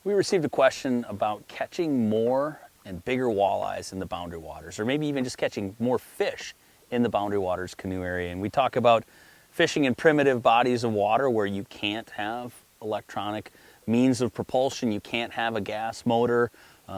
We received a question about catching more and bigger walleyes in the Boundary Waters, or maybe even just catching more fish in the Boundary Waters Canoe Area. And we talk about fishing in primitive bodies of water where you can't have electronic means of propulsion, you can't have a gas motor,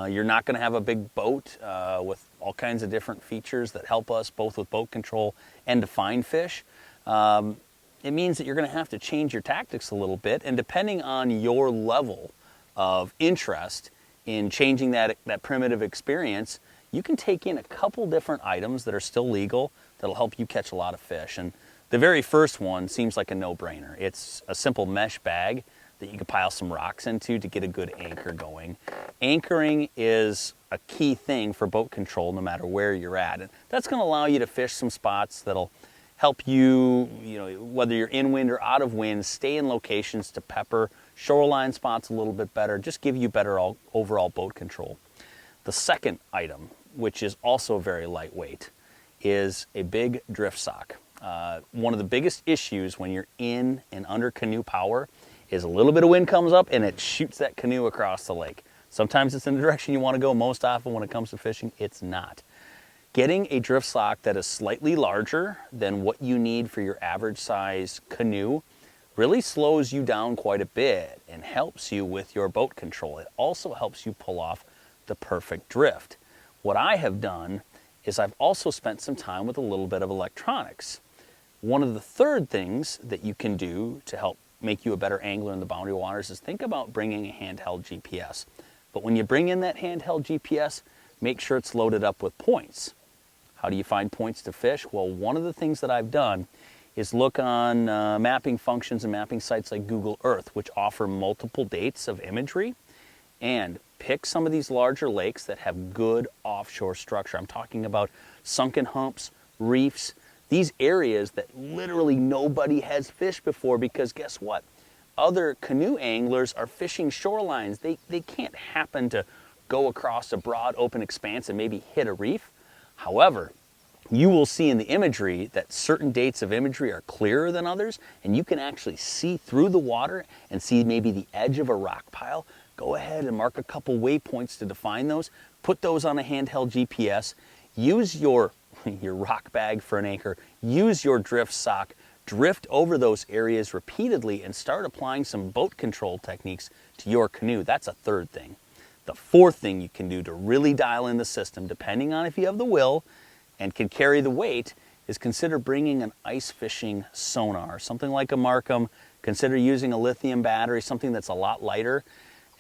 you're not going to have a big boat with all kinds of different features that help us both with boat control and to find fish. It means that you're going to have to change your tactics a little bit, and depending on your level of interest in changing that primitive experience, you can take in a couple different items that are still legal that'll help you catch a lot of fish. And the very first one seems like a no-brainer. It's a simple mesh bag that you can pile some rocks into to get a good anchor going. Anchoring is a key thing for boat control no matter where you're at. And that's going to allow you to fish some spots that'll help you, whether you're in wind or out of wind, stay in locations to pepper shoreline spots a little bit better, just give you better overall boat control. The second item, which is also very lightweight, is a big drift sock. One of the biggest issues when you're in and under canoe power is a little bit of wind comes up and it shoots that canoe across the lake. Sometimes it's in the direction you want to go. Most often when it comes to fishing, it's not. Getting a drift sock that is slightly larger than what you need for your average size canoe really slows you down quite a bit and helps you with your boat control. It also helps you pull off the perfect drift. What I have done is I've also spent some time with a little bit of electronics. One of the third things that you can do to help make you a better angler in the Boundary Waters is think about bringing a handheld GPS. But when you bring in that handheld GPS, make sure it's loaded up with points. How do you find points to fish? Well, one of the things that I've done is look on mapping functions and mapping sites like Google Earth, which offer multiple dates of imagery, and pick some of these larger lakes that have good offshore structure. I'm talking about sunken humps, reefs, these areas that literally nobody has fished before, because guess what? Other canoe anglers are fishing shorelines. They can't happen to go across a broad open expanse and maybe hit a reef. However, you will see in the imagery that certain dates of imagery are clearer than others, and you can actually see through the water and see maybe the edge of a rock pile. Go ahead and mark a couple waypoints to define those. Put those on a handheld GPS. Use your rock bag for an anchor. Use your drift sock. Drift over those areas repeatedly and start applying some boat control techniques to your canoe. That's a third thing. The fourth thing you can do to really dial in the system, depending on if you have the will and can carry the weight, is consider bringing an ice fishing sonar, something like a Markham. Consider using a lithium battery, something that's a lot lighter,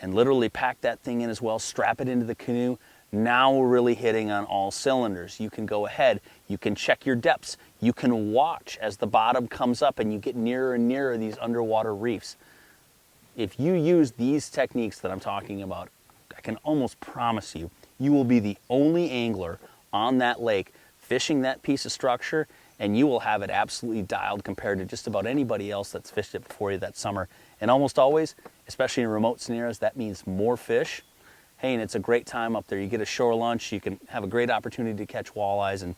and literally pack that thing in as well, strap it into the canoe. Now we're really hitting on all cylinders. You can go ahead, you can check your depths, you can watch as the bottom comes up and you get nearer and nearer these underwater reefs. If you use these techniques that I'm talking about, I can almost promise you, you will be the only angler on that lake fishing that piece of structure, and you will have it absolutely dialed compared to just about anybody else that's fished it before you that summer. And almost always, especially in remote scenarios, that means more fish. Hey, and it's a great time up there. You get a shore lunch, you can have a great opportunity to catch walleyes, and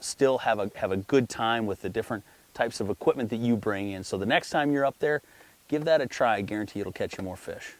still have a good time with the different types of equipment that you bring in. So the next time you're up there, give that a try. I guarantee it'll catch you more fish.